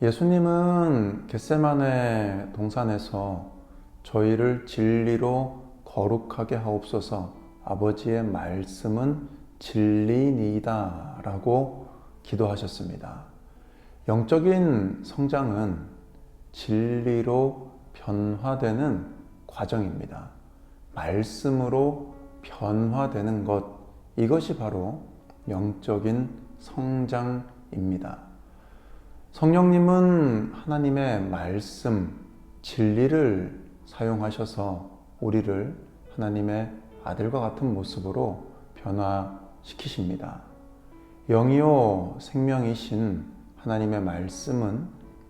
예수님은 겟세마네 동산에서 저희를 진리로 거룩하게 하옵소서, 아버지의 말씀은 진리니이다 라고 기도하셨습니다. 영적인 성장은 진리로 변화되는 과정입니다. 말씀으로 변화되는 것, 이것이 바로 영적인 성장입니다. 성령님은 하나님의 말씀, 진리를 사용하셔서 우리를 하나님의 아들과 같은 모습으로 변화시키십니다. 영이요 생명이신 하나님의 말씀은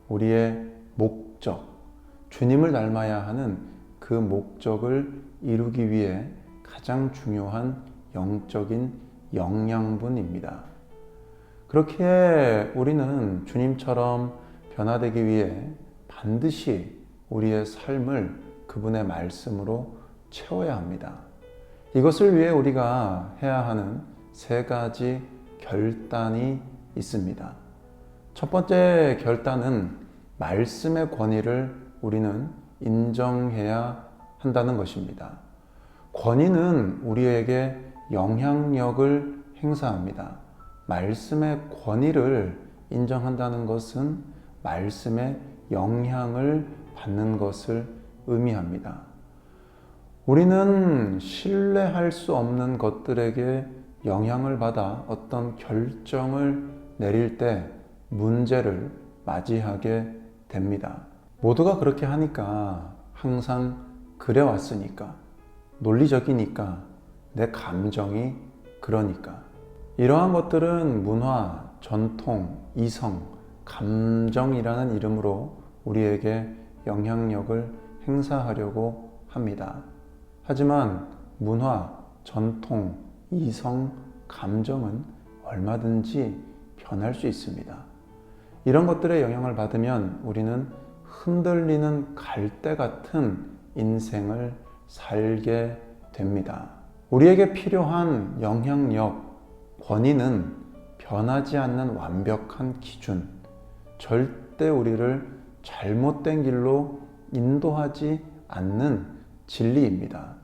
우리의 목적, 주님을 닮아야 하는 그 목적을 이루기 위해 가장 중요한 영적인 영양분입니다. 그렇기에 우리는 주님처럼 변화되기 위해 반드시 우리의 삶을 그분의 말씀으로 채워야 합니다. 이것을 위해 우리가 해야 하는 세 가지 결단이 있습니다. 첫 번째 결단은 말씀의 권위를 우리는 인정해야 한다는 것입니다. 권위는 우리에게 영향력을 행사합니다. 말씀의 권위를 인정한다는 것은 말씀의 영향을 받는 것을 의미합니다. 우리는 신뢰할 수 없는 것들에게 영향을 받아 어떤 결정을 내릴 때 문제를 맞이하게 됩니다. 모두가 그렇게 하니까, 항상 그래왔으니까, 논리적이니까, 내 감정이 그러니까. 이러한 것들은 문화, 전통, 이성, 감정이라는 이름으로 우리에게 영향력을 행사하려고 합니다. 하지만 문화, 전통, 이성, 감정은 얼마든지 변할 수 있습니다. 이런 것들의 영향을 받으면 우리는 흔들리는 갈대 같은 인생을 살게 됩니다. 우리에게 필요한 영향력, 권위는 변하지 않는 완벽한 기준, 절대 우리를 잘못된 길로 인도하지 않는 진리입니다.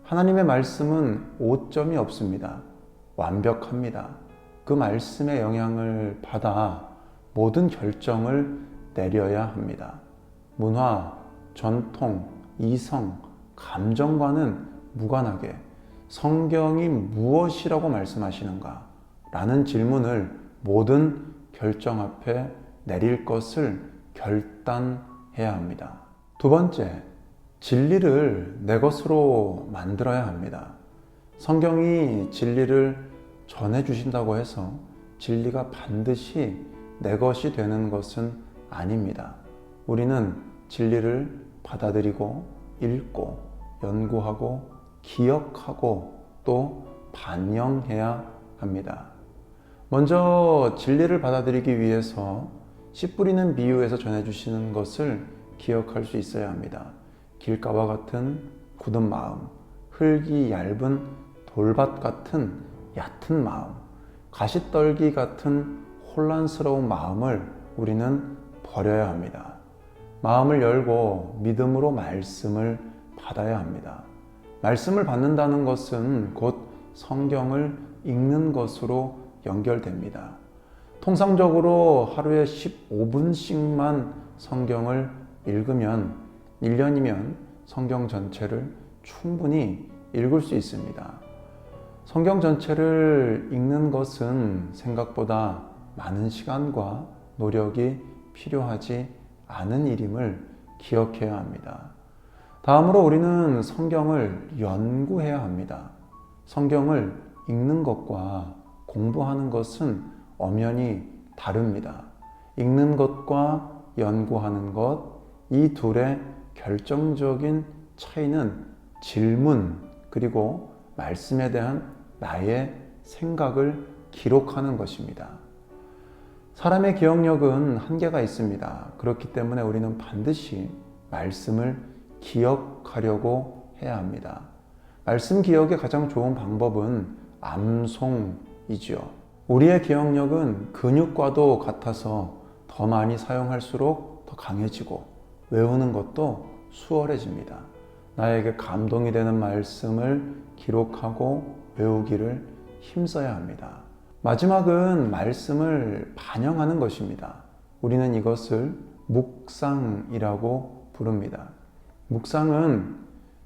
하나님의 말씀은 오점이 없습니다. 완벽합니다. 그 말씀의 영향을 받아 모든 결정을 내려야 합니다. 문화, 전통, 이성, 감정과는 무관하게 성경이 무엇이라고 말씀하시는가? 라는 질문을 모든 결정 앞에 내릴 것을 결단해야 합니다. 두 번째, 진리를 내 것으로 만들어야 합니다. 성경이 진리를 전해주신다고 해서 진리가 반드시 내 것이 되는 것은 아닙니다. 우리는 진리를 받아들이고, 읽고, 연구하고, 기억하고 또 반영해야 합니다. 먼저 진리를 받아들이기 위해서 씨 뿌리는 비유에서 전해주시는 것을 기억할 수 있어야 합니다. 길가와 같은 굳은 마음, 흙이 얇은 돌밭 같은 얕은 마음, 가시떨기 같은 혼란스러운 마음을 우리는 버려야 합니다. 마음을 열고 믿음으로 말씀을 받아야 합니다. 말씀을 받는다는 것은 곧 성경을 읽는 것으로 연결됩니다. 통상적으로 하루에 15분씩만 성경을 읽으면 1년이면 성경 전체를 충분히 읽을 수 있습니다. 성경 전체를 읽는 것은 생각보다 많은 시간과 노력이 필요하지 않은 일임을 기억해야 합니다. 다음으로 우리는 성경을 연구해야 합니다. 성경을 읽는 것과 공부하는 것은 엄연히 다릅니다. 읽는 것과 연구하는 것, 이 둘의 결정적인 차이는 질문, 그리고 말씀에 대한 나의 생각을 기록하는 것입니다. 사람의 기억력은 한계가 있습니다. 그렇기 때문에 우리는 반드시 말씀을 기억하려고 해야 합니다. 말씀 기억의 가장 좋은 방법은 암송이지요. 우리의 기억력은 근육과도 같아서 더 많이 사용할수록 더 강해지고 외우는 것도 수월해집니다. 나에게 감동이 되는 말씀을 기록하고 외우기를 힘써야 합니다. 마지막은 말씀을 반영하는 것입니다. 우리는 이것을 묵상이라고 부릅니다. 묵상은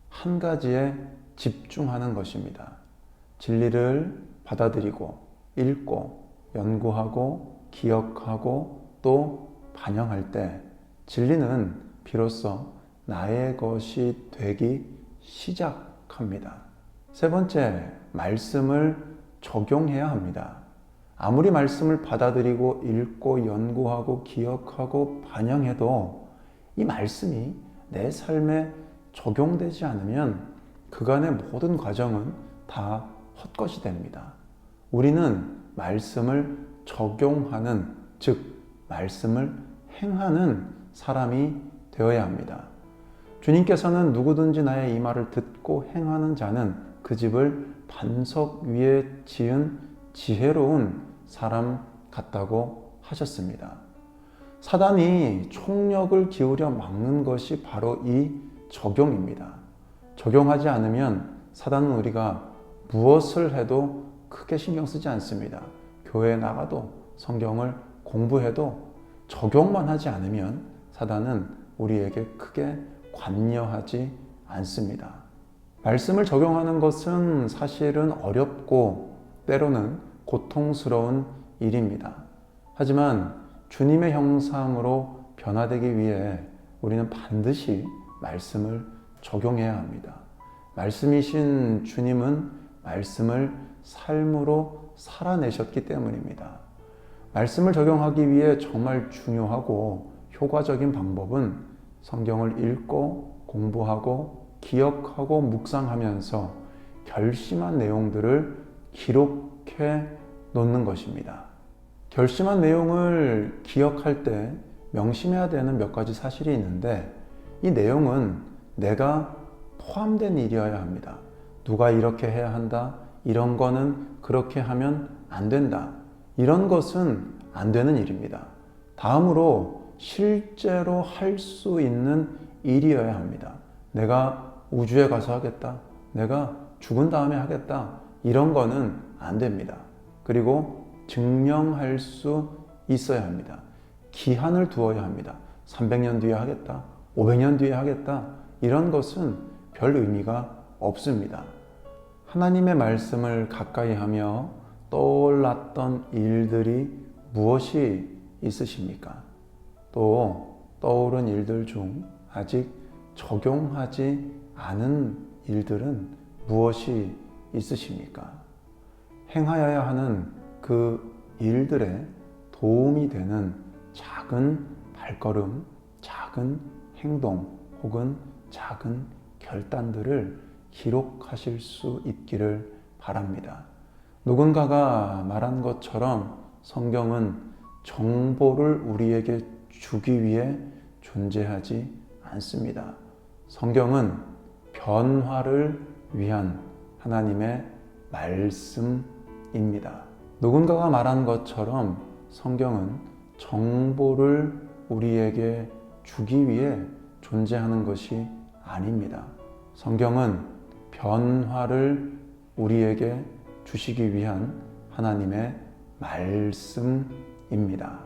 한 가지에 집중하는 것입니다. 진리를 받아들이고 읽고 연구하고 기억하고 또 반영할 때 진리는 비로소 나의 것이 되기 시작합니다. 세 번째, 말씀을 적용해야 합니다. 아무리 말씀을 받아들이고 읽고 연구하고 기억하고 반영해도 이 말씀이 내 삶에 적용되지 않으면 그간의 모든 과정은 다 헛것이 됩니다. 우리는 말씀을 적용하는, 즉 말씀을 행하는 사람이 되어야 합니다. 주님께서는 누구든지 나의 이 말을 듣고 행하는 자는 그 집을 반석 위에 지은 지혜로운 사람 같다고 하셨습니다. 사단이 총력을 기울여 막는 것이 바로 이 적용입니다. 적용하지 않으면 사단은 우리가 무엇을 해도 크게 신경 쓰지 않습니다. 교회에 나가도 성경을 공부해도 적용만 하지 않으면 사단은 우리에게 크게 관여하지 않습니다. 말씀을 적용하는 것은 사실은 어렵고 때로는 고통스러운 일입니다. 하지만 주님의 형상으로 변화되기 위해 우리는 반드시 말씀을 적용해야 합니다. 말씀이신 주님은 말씀을 삶으로 살아내셨기 때문입니다. 말씀을 적용하기 위해 정말 중요하고 효과적인 방법은 성경을 읽고 공부하고 기억하고 묵상하면서 결심한 내용들을 기록해 놓는 것입니다. 결심한 내용을 기억할 때 명심해야 되는 몇 가지 사실이 있는데 이 내용은 내가 포함된 일이어야 합니다. 누가 이렇게 해야 한다. 이런 거는 그렇게 하면 안 된다. 이런 것은 안 되는 일입니다. 다음으로 실제로 할 수 있는 일이어야 합니다. 내가 우주에 가서 하겠다. 내가 죽은 다음에 하겠다. 이런 거는 안 됩니다. 그리고 증명할 수 있어야 합니다. 기한을 두어야 합니다. 300년 뒤에 하겠다. 500년 뒤에 하겠다. 이런 것은 별 의미가 없습니다. 하나님의 말씀을 가까이 하며 떠올랐던 일들이 무엇이 있으십니까? 또 떠오른 일들 중 아직 적용하지 않은 일들은 무엇이 있으십니까? 행하여야 하는 그 일들에 도움이 되는 작은 발걸음, 작은 행동 혹은 작은 결단들을 기록하실 수 있기를 바랍니다. 누군가가 말한 것처럼 성경은 정보를 우리에게 주기 위해 존재하지 않습니다. 성경은 변화를 위한 하나님의 말씀입니다. 누군가가 말한 것처럼 성경은 정보를 우리에게 주기 위해 존재하는 것이 아닙니다. 성경은 변화를 우리에게 주시기 위한 하나님의 말씀입니다.